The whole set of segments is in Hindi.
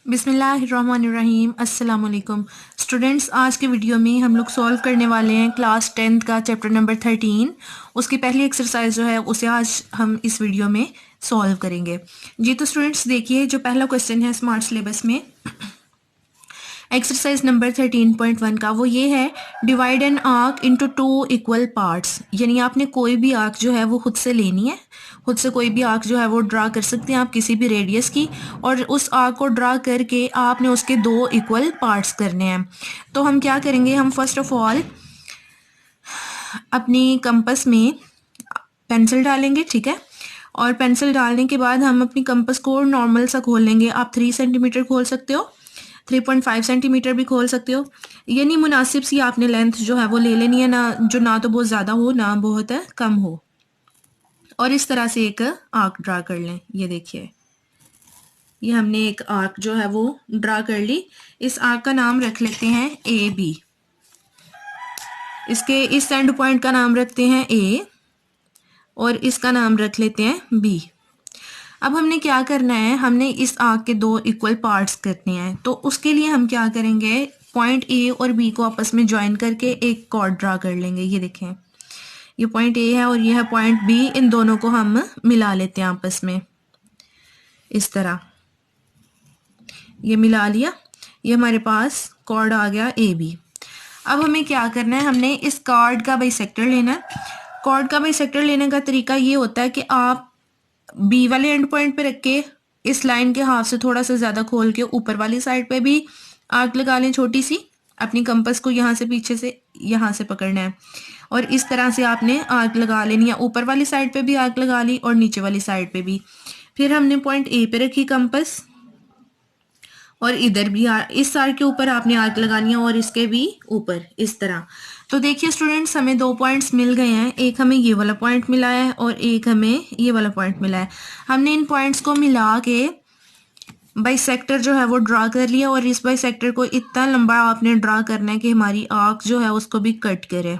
बिस्मिल्लाहिर्रहमानिर्रहीम। अस्सलाम वालेकुम स्टूडेंट्स, आज के वीडियो में हम लोग सॉल्व करने वाले हैं क्लास 10th का चैप्टर नंबर 13। उसकी पहली एक्सरसाइज जो है उसे आज हम इस वीडियो में सॉल्व करेंगे। जी तो स्टूडेंट्स देखिए, जो पहला क्वेश्चन है स्मार्ट सिलेबस में एक्सरसाइज नंबर 13.1 का, वो ये है divide an arc into 2 equal parts. यानी आपने कोई भी आर्क जो है वो खुद से लेनी है, खुद से कोई भी आर्क जो है वो ड्रा कर सकते हैं आप किसी भी रेडियस की, और उस आर्क को ड्रा करके आपने उसके 2 इक्वल पार्ट्स करने हैं। तो हम क्या करेंगे, हम फर्स्ट ऑफ ऑल अपनी कंपस में पेंसिल डालेंगे, ठीक है। और पेंसिल डालने के बाद हम अपनी कंपस को नॉर्मल सा खोल लेंगे। आप 3 सेंटीमीटर खोल सकते हो, 3.5 सेंटीमीटर भी खोल सकते हो। यानी मुनासिब सी आपने लेंथ जो है वो ले लेनी है, ना जो ना तो बहुत ज़्यादा हो ना बहुत कम हो। और इस तरह से एक आर्क ड्रा कर लें। ये देखिए, ये हमने एक आर्क जो है वो ड्रा कर ली। इस आर्क का नाम रख लेते हैं ए बी। इसके इस एंड पॉइंट का नाम रखते हैं ए और इसका नाम रख लेते हैं बी। अब हमने क्या करना है, हमने इस आर्क के 2 इक्वल पार्ट्स करने हैं। तो उसके लिए हम क्या करेंगे, पॉइंट ए और बी को आपस में ज्वाइन करके एक कॉर्ड ड्रा कर लेंगे। ये देखें, ये पॉइंट ए है और ये है पॉइंट बी, इन दोनों को हम मिला लेते हैं आपस में इस तरह। ये मिला लिया, ये हमारे पास कॉर्ड आ गया ए बी। अब हमें क्या करना है, हमने इस कॉर्ड का बाइसेक्टर लेना है। कॉर्ड का बाइसेक्टर लेने का तरीका ये होता है कि आप बी वाले एंड पॉइंट पे रख के इस लाइन के हाफ से थोड़ा सा ज़्यादा खोल के ऊपर वाली साइड पे भी आर्क लगा लें छोटी सी। अपनी कंपास को यहाँ से पीछे से यहाँ से पकड़ना है और इस तरह से आपने आर्क लगा लेनी है। ऊपर वाली साइड पे भी आर्क लगा ली और नीचे वाली साइड पे भी। फिर हमने पॉइंट ए पे रखी कंपास और इधर भी इस आर्क के ऊपर आपने आर्क लगानी है और इसके भी ऊपर इस तरह। तो देखिए स्टूडेंट्स, हमें 2 पॉइंट्स मिल गए हैं। एक हमें ये वाला पॉइंट मिला है और एक हमें ये वाला पॉइंट मिला है। हमने इन पॉइंट्स को मिला के बाइसेक्टर जो है वो ड्रा कर लिया और इस बाइसेक्टर को इतना लंबा आपने ड्रा करना है कि हमारी आर्क जो है उसको भी कट करे।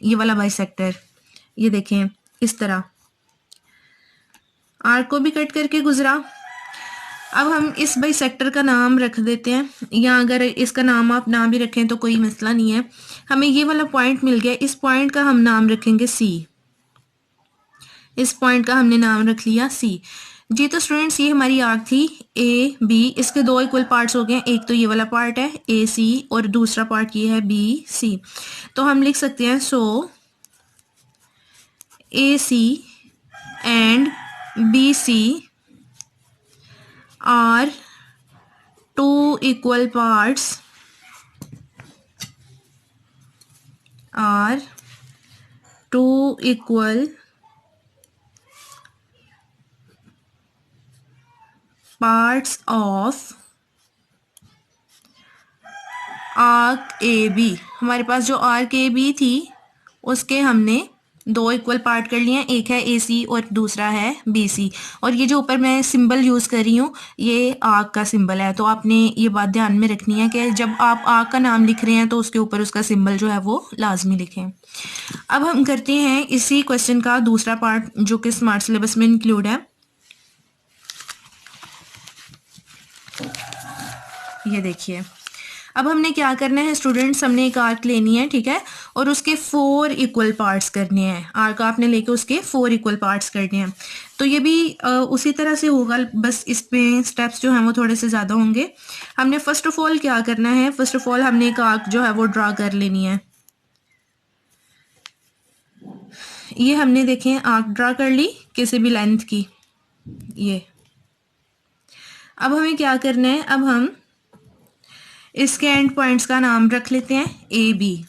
ये वाला बाइसेक्टर, ये देखें इस तरह आर्क को भी कट करके गुजरा। अब हम इस बाइसेक्टर का नाम रख देते हैं, या अगर इसका नाम आप ना भी रखें तो कोई मसला नहीं है। हमें ये वाला पॉइंट मिल गया, इस पॉइंट का हम नाम रखेंगे सी। इस पॉइंट का हमने नाम रख लिया सी। जी तो स्टूडेंट्स, ये हमारी आर्क थी ए बी। इसके 2 इक्वल पार्ट्स हो गए, एक तो ये वाला पार्ट है ए सी और दूसरा पार्ट ये है बी सी। तो हम लिख सकते हैं so a c and b c are 2 equal parts are 2 equal parts of arc a b. हमारे पास जो आर्क ए बी थी उसके हमने 2 इक्वल पार्ट कर लिए हैं, एक है ए सी और दूसरा है बी सी। और ये जो ऊपर मैं सिंबल यूज़ कर रही हूँ ये आर्क का सिंबल है। तो आपने ये बात ध्यान में रखनी है कि जब आप आर्क का नाम लिख रहे हैं तो उसके ऊपर उसका सिंबल जो है वो लाजमी लिखें। अब हम करते हैं इसी क्वेश्चन का दूसरा पार्ट जो कि स्मार्ट सिलेबस में इंक्लूड है। ये देखिए, अब हमने क्या करना है स्टूडेंट्स, हमने एक आर्क लेनी है, ठीक है, और उसके 4 इक्वल पार्ट्स करने हैं। आर्क आपने लेके उसके 4 इक्वल पार्ट्स करने हैं। तो ये भी उसी तरह से होगा, बस इसमें स्टेप्स जो हैं वो थोड़े से ज़्यादा होंगे। हमने फर्स्ट ऑफ ऑल क्या करना है, फर्स्ट ऑफ ऑल हमने एक आर्क जो है वो ड्रा कर लेनी है। ये हमने देखें आर्क ड्रा कर ली किसी भी लेंथ की। ये अब हमें क्या करना है, अब हम इसके एंड पॉइंट्स का नाम रख लेते हैं ए बी।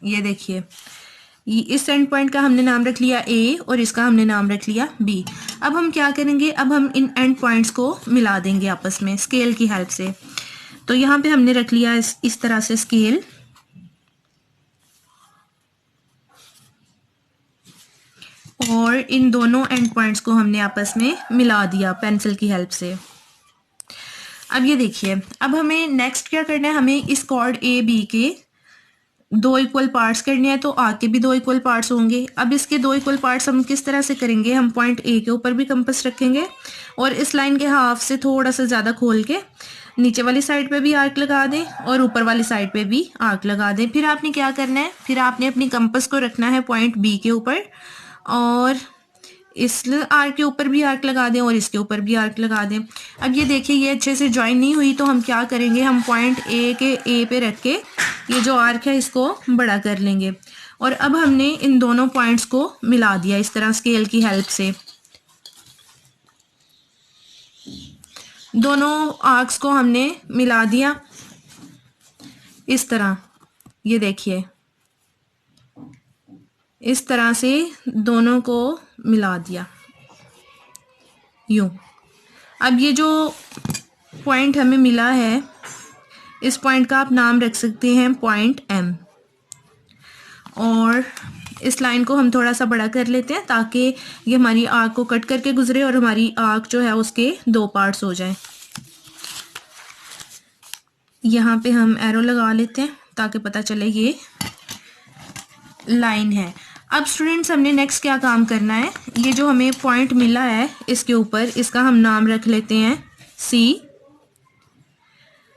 ये देखिए, इस एंड पॉइंट का हमने नाम रख लिया ए और इसका हमने नाम रख लिया बी। अब हम क्या करेंगे, अब हम इन एंड पॉइंट्स को मिला देंगे आपस में स्केल की हेल्प से। तो यहाँ पे हमने रख लिया इस तरह से स्केल, और इन दोनों एंड पॉइंट्स को हमने आपस में मिला दिया पेंसिल की हेल्प से। अब ये देखिए, अब हमें नेक्स्ट क्या करना है, हमें इस कॉर्ड ए बी के दो इक्वल पार्ट्स करने हैं तो आर्क के भी दो इक्वल पार्ट्स होंगे। अब इसके दो इक्वल पार्ट्स हम किस तरह से करेंगे, हम पॉइंट ए के ऊपर भी कंपास रखेंगे और इस लाइन के हाफ से थोड़ा सा ज़्यादा खोल के नीचे वाली साइड पे भी आर्क लगा दें और ऊपर वाली साइड पे भी आर्क लगा दें। फिर आपने क्या करना है, फिर आपने अपनी कंपास को रखना है पॉइंट बी के ऊपर और इस आर्क के ऊपर भी आर्क लगा दें और इसके ऊपर भी आर्क लगा दें। अब ये देखिए ये अच्छे से ज्वाइन नहीं हुई तो हम क्या करेंगे, हम पॉइंट ए पे रख के ये जो आर्क है इसको बड़ा कर लेंगे और अब हमने इन दोनों पॉइंट्स को मिला दिया इस तरह स्केल की हेल्प से। दोनों आर्क्स को हमने मिला दिया इस तरह, ये देखिए इस तरह से दोनों को मिला दिया यूं। अब ये जो पॉइंट हमें मिला है इस पॉइंट का आप नाम रख सकते हैं पॉइंट एम और इस लाइन को हम थोड़ा सा बड़ा कर लेते हैं ताकि ये हमारी आर्क को कट करके गुजरे और हमारी आर्क जो है उसके दो पार्ट्स हो जाएं। यहाँ पे हम एरो लगा लेते हैं ताकि पता चले ये लाइन है। अब स्टूडेंट्स हमने नेक्स्ट क्या काम करना है, ये जो हमें पॉइंट मिला है इसके ऊपर इसका हम नाम रख लेते हैं सी।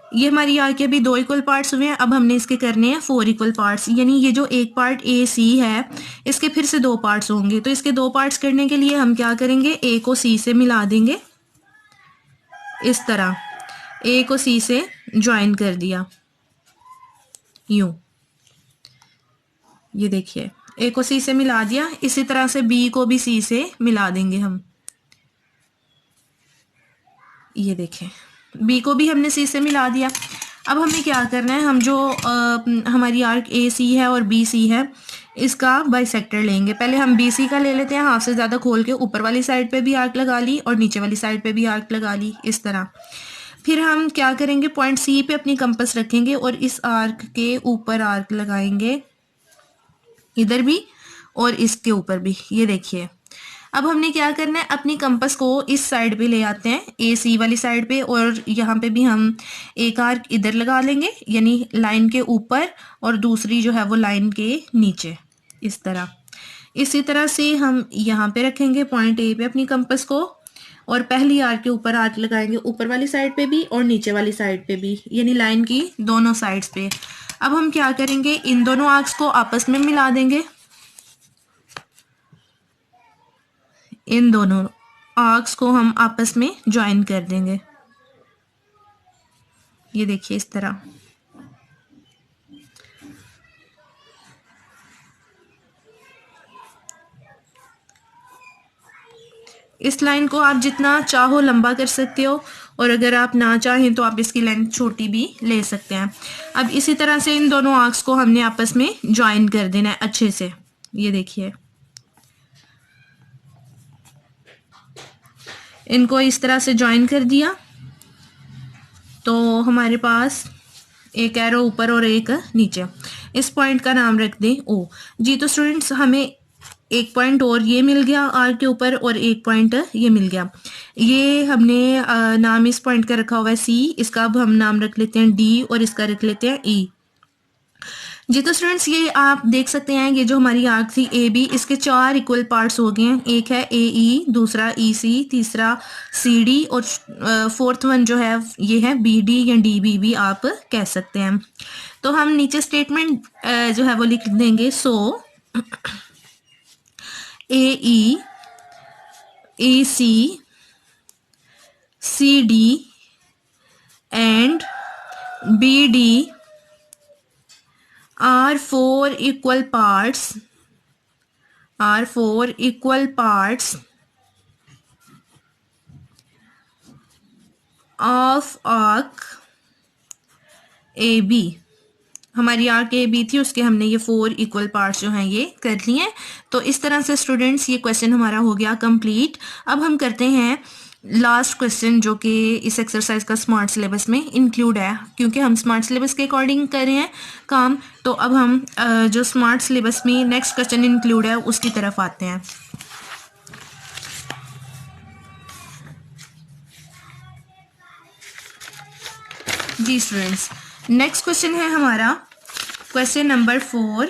ये हमारी आर्क के भी दो इक्वल पार्ट्स हुए हैं, अब हमने इसके करने हैं 4 इक्वल पार्ट्स, यानी ये जो एक पार्ट ए सी है इसके फिर से दो पार्ट्स होंगे। तो इसके दो पार्ट्स करने के लिए हम क्या करेंगे, ए को सी से मिला देंगे इस तरह, ए को सी से ज्वाइन कर दिया यूं, ये देखिए ए को सी से मिला दिया। इसी तरह से बी को भी सी से मिला देंगे हम, ये देखें बी को भी हमने सी से मिला दिया। अब हमें क्या करना है, हम जो हमारी आर्क ए सी है और बी सी है इसका बाइसेक्टर लेंगे। पहले हम बी सी का ले लेते हैं, हाफ से ज़्यादा खोल के ऊपर वाली साइड पे भी आर्क लगा ली और नीचे वाली साइड पे भी आर्क लगा ली इस तरह। फिर हम क्या करेंगे, पॉइंट सी पे अपनी कंपास रखेंगे और इस आर्क के ऊपर आर्क लगाएंगे इधर भी और इसके ऊपर भी, ये देखिए। अब हमने क्या करना है, अपनी कंपास को इस साइड पे ले आते हैं ए सी वाली साइड पे और यहाँ पे भी हम एक आर्क इधर लगा लेंगे यानी लाइन के ऊपर और दूसरी जो है वो लाइन के नीचे इस तरह। इसी तरह से हम यहाँ पे रखेंगे पॉइंट ए पे अपनी कंपास को और पहली आर्क के ऊपर आर्क लगाएंगे ऊपर वाली साइड पे भी और नीचे वाली साइड पे भी, यानी लाइन की दोनों साइड्स पे। अब हम क्या करेंगे, इन दोनों आर्क्स को आपस में मिला देंगे, इन दोनों आर्क्स को हम आपस में ज्वाइन कर देंगे, ये देखिए इस तरह। इस लाइन को आप जितना चाहो लंबा कर सकते हो और अगर आप ना चाहें तो आप इसकी लेंथ छोटी भी ले सकते हैं। अब इसी तरह से इन दोनों आर्क्स को हमने आपस में ज्वाइन कर देना है अच्छे से, ये देखिए इनको इस तरह से ज्वाइन कर दिया तो हमारे पास एक एरो ऊपर और एक नीचे। इस पॉइंट का नाम रख दें ओ जी। तो स्टूडेंट्स हमें एक पॉइंट और ये मिल गया आर्क के ऊपर और एक पॉइंट ये मिल गया। ये हमने नाम इस पॉइंट का रखा हुआ है सी, इसका अब हम नाम रख लेते हैं डी और इसका रख लेते हैं ई जी। तो स्टूडेंट्स ये आप देख सकते हैं ये जो हमारी आर्क थी ए बी, इसके 4 इक्वल पार्ट्स हो गए हैं। एक है ए ई, दूसरा ई सी, तीसरा सी डी और फोर्थ वन जो है ये है बी डी या डी बी भी आप कह सकते हैं। तो हम नीचे स्टेटमेंट जो है वो लिख देंगे, so a e, a c, c d and b d are four equal parts of arc AB। हमारी आर्क ए बी थी उसके हमने ये 4 इक्वल पार्ट्स जो हैं ये कर लिए हैं। तो इस तरह से स्टूडेंट्स ये क्वेश्चन हमारा हो गया कंप्लीट। अब हम करते हैं लास्ट क्वेश्चन जो कि इस एक्सरसाइज का स्मार्ट सिलेबस में इंक्लूड है, क्योंकि हम स्मार्ट सिलेबस के अकॉर्डिंग कर रहे हैं काम। तो अब हम जो स्मार्ट सिलेबस में नेक्स्ट क्वेश्चन इंक्लूड है उसकी तरफ आते हैं। जी स्टूडेंट्स, नेक्स्ट क्वेश्चन है हमारा क्वेश्चन नंबर 4।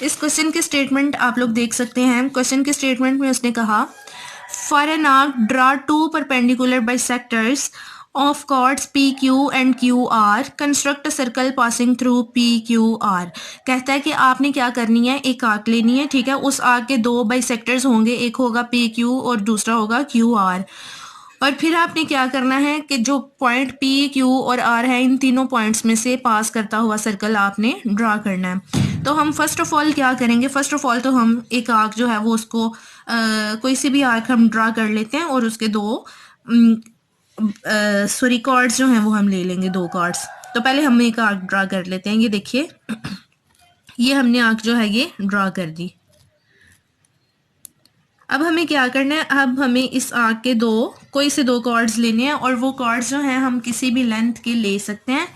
इस क्वेश्चन के स्टेटमेंट आप लोग देख सकते हैं। क्वेश्चन के स्टेटमेंट में उसने कहा for an arc draw two perpendicular bisectors of chords P Q and Q R, construct a circle passing through P Q R. कहता है कि आपने क्या करनी है, एक आर्क लेनी है, ठीक है। उस आर्क के दो बाइसेक्टर्स होंगे, एक होगा पी क्यू और दूसरा होगा क्यू आर। और फिर आपने क्या करना है कि जो पॉइंट पी क्यू और आर है, इन तीनों पॉइंट्स में से पास करता हुआ सर्कल आपने ड्रा करना है। तो हम फर्स्ट ऑफ ऑल क्या करेंगे, फर्स्ट ऑफ ऑल तो हम एक आर्क जो है वो उसको कोई सी भी आर्क हम ड्रा कर लेते हैं और उसके दो सॉरी कॉर्ड्स जो हैं वो हम ले लेंगे, दो कॉर्ड्स। तो पहले हम एक आर्क ड्रा कर लेते हैं। ये देखिए ये हमने आर्क जो है ये ड्रा कर दी। अब हमें क्या करना है, अब हमें इस आर्क के कोई से दो कॉर्ड्स लेने हैं और वो कॉर्ड्स जो हैं हम किसी भी लेंथ के ले सकते हैं।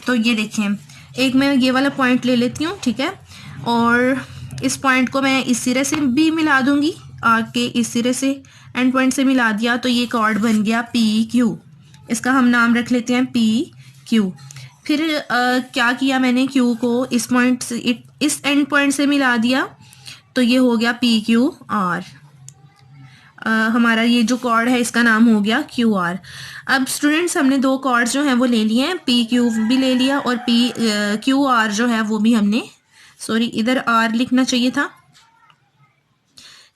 तो ये देखें, एक मैं ये वाला पॉइंट ले लेती हूँ, ठीक है। और इस पॉइंट को मैं इस सिरे से भी मिला दूंगी, आर्क के इस सिरे से एंड पॉइंट से मिला दिया, तो ये कॉर्ड बन गया पी क्यू। इसका हम नाम रख लेते हैं पी क्यू। फिर क्या किया मैंने, क्यू को इस पॉइंट से इस एंड पॉइंट से मिला दिया, तो ये हो गया पी क्यू आर। हमारा ये जो कॉर्ड है इसका नाम हो गया क्यू आर। अब स्टूडेंट्स हमने दो कॉर्ड्स जो हैं वो ले लिए हैं, पी क्यू भी ले लिया और पी क्यू आर जो है वो भी हमने, सॉरी इधर आर लिखना चाहिए था,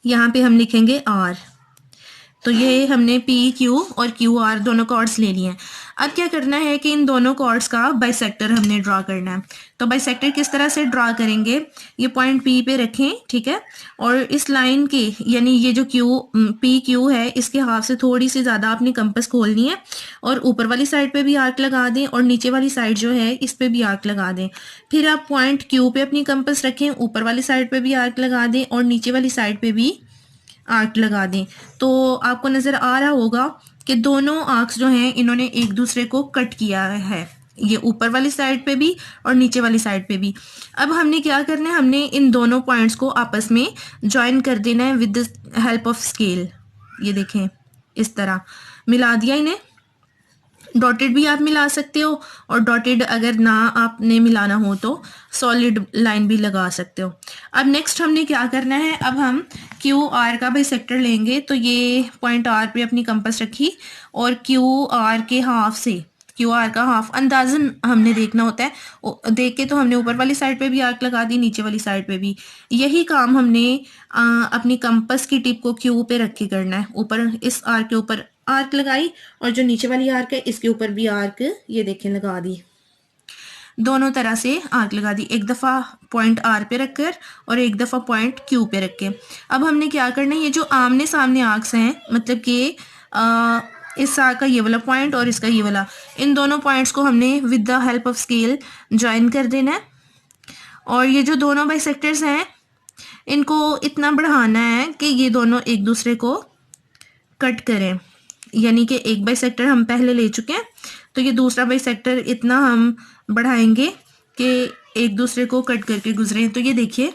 यहाँ पे हम लिखेंगे आर। तो ये हमने पी क्यू और क्यू आर दोनों कॉर्ड्स ले लिए हैं। अब क्या करना है कि इन दोनों कॉर्ड्स का बाइसेक्टर हमने ड्रा करना है। तो बाइसेक्टर किस तरह से ड्रा करेंगे, ये पॉइंट पी पे रखें, ठीक है। और इस लाइन के यानी ये जो पी क्यू है इसके हाफ से थोड़ी सी ज़्यादा आपने कंपास खोलनी है और ऊपर वाली साइड पे भी आर्क लगा दें और नीचे वाली साइड जो है इस पे भी आर्क लगा दें। फिर आप पॉइंट क्यू पे अपनी कंपास रखें, ऊपर वाली साइड पे भी आर्क लगा दें और नीचे वाली साइड पे भी आर्क लगा दें। तो आपको नज़र आ रहा होगा कि दोनों आर्क्स जो हैं इन्होंने एक दूसरे को कट किया है, ये ऊपर वाली साइड पे भी और नीचे वाली साइड पे भी। अब हमने क्या करना है, हमने इन दोनों पॉइंट्स को आपस में ज्वाइन कर देना है with the help of scale. ये देखें इस तरह मिला दिया इन्हें। डॉटेड भी आप मिला सकते हो और डॉटेड अगर ना आपने मिलाना हो तो सॉलिड लाइन भी लगा सकते हो। अब नेक्स्ट हमने क्या करना है, अब हम क्यू आर का बाइसेक्टर लेंगे। तो ये पॉइंट आर पे अपनी कंपास रखी और क्यू आर के हाफ से, क्यू आर का हाफ अंदाजन हमने देखना होता है, देख के तो हमने ऊपर वाली साइड पे भी आर्क लगा दी, नीचे वाली साइड पे भी। यही काम हमने अपनी कंपास की टिप को क्यू पे रख के करना है। ऊपर इस आर्क के ऊपर आर्क लगाई और जो नीचे वाली आर्क है इसके ऊपर भी आर्क ये देखें लगा दी, दोनों तरह से आर्क लगा दी, एक दफ़ा पॉइंट आर पे रखकर और एक दफ़ा पॉइंट क्यू पे रख के। अब हमने क्या करना है, ये जो आमने सामने आर्क्स हैं, मतलब कि इस आर्क का ये वाला पॉइंट और इसका ये वाला, इन दोनों पॉइंट्स को हमने with the help of scale join कर देना है। और ये जो दोनों बाइसेक्टर्स हैं इनको इतना बढ़ाना है कि ये दोनों एक दूसरे को कट करें, यानी कि एक बाइसेक्टर हम पहले ले चुके हैं तो ये दूसरा बाइसेक्टर इतना हम बढ़ाएंगे कि एक दूसरे को कट करके गुजरे। तो ये देखिए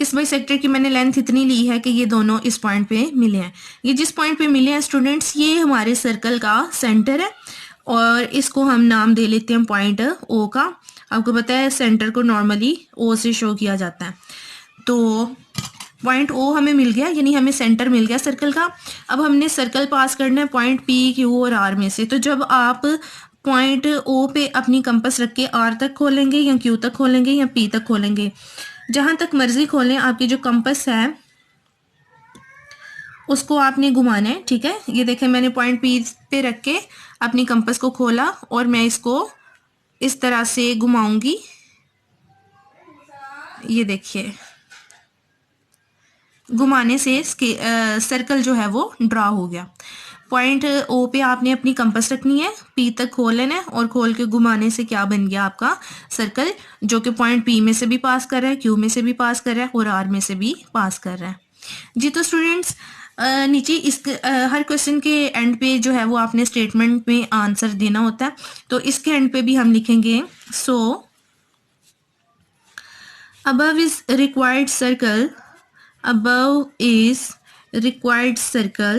इस बाइसेक्टर की मैंने लेंथ इतनी ली है कि ये दोनों इस पॉइंट पे मिले हैं। ये जिस पॉइंट पे मिले हैं स्टूडेंट्स, ये हमारे सर्कल का सेंटर है और इसको हम नाम दे लेते हैं पॉइंट ओ का। आपको पता है सेंटर को नॉर्मली ओ से शो किया जाता है। तो पॉइंट ओ हमें मिल गया, यानी हमें सेंटर मिल गया सर्कल का। अब हमने सर्कल पास करना है पॉइंट पी क्यू और आर में से। तो जब आप पॉइंट ओ पे अपनी कंपास रख के आर तक खोलेंगे या क्यू तक खोलेंगे या पी तक खोलेंगे, जहां तक मर्जी खोलें, आपकी जो कंपास है उसको आपने घुमाना है, ठीक है। ये देखें मैंने पॉइंट पी पे रख के अपनी कंपास को खोला और मैं इसको इस तरह से घुमाऊंगी। ये देखिए घुमाने से सर्कल जो है वो ड्रा हो गया। पॉइंट ओ पे आपने अपनी कंपास रखनी है, पी तक खोल लेना है और खोल के घुमाने से क्या बन गया आपका सर्कल, जो कि पॉइंट पी में से भी पास कर रहा है, क्यू में से भी पास कर रहा है और आर में से भी पास कर रहा है जी। तो स्टूडेंट्स नीचे इस हर क्वेश्चन के एंड पे जो है वो आपने स्टेटमेंट में आंसर देना होता है। तो इसके एंड पे भी हम लिखेंगे so above is required circle, above is required circle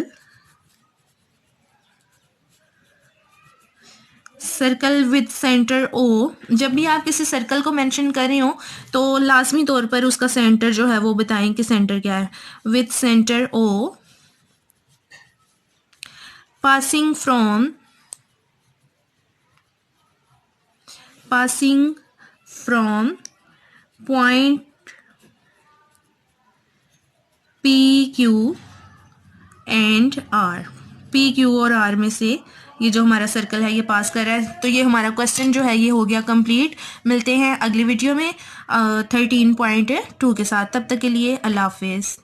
circle with centre O, जब भी आप किसी सर्कल को मेंशन कर रहे हो तो लाजमी तौर पर उसका सेंटर जो है वो बताएं कि सेंटर क्या है। With centre O passing from point P Q and R, P Q और आर में से ये जो हमारा सर्कल है ये पास कर रहा है। तो ये हमारा क्वेश्चन जो है ये हो गया कंप्लीट। मिलते हैं अगली वीडियो में 13.2 के साथ। तब तक के लिए अल्लाह हाफिज़।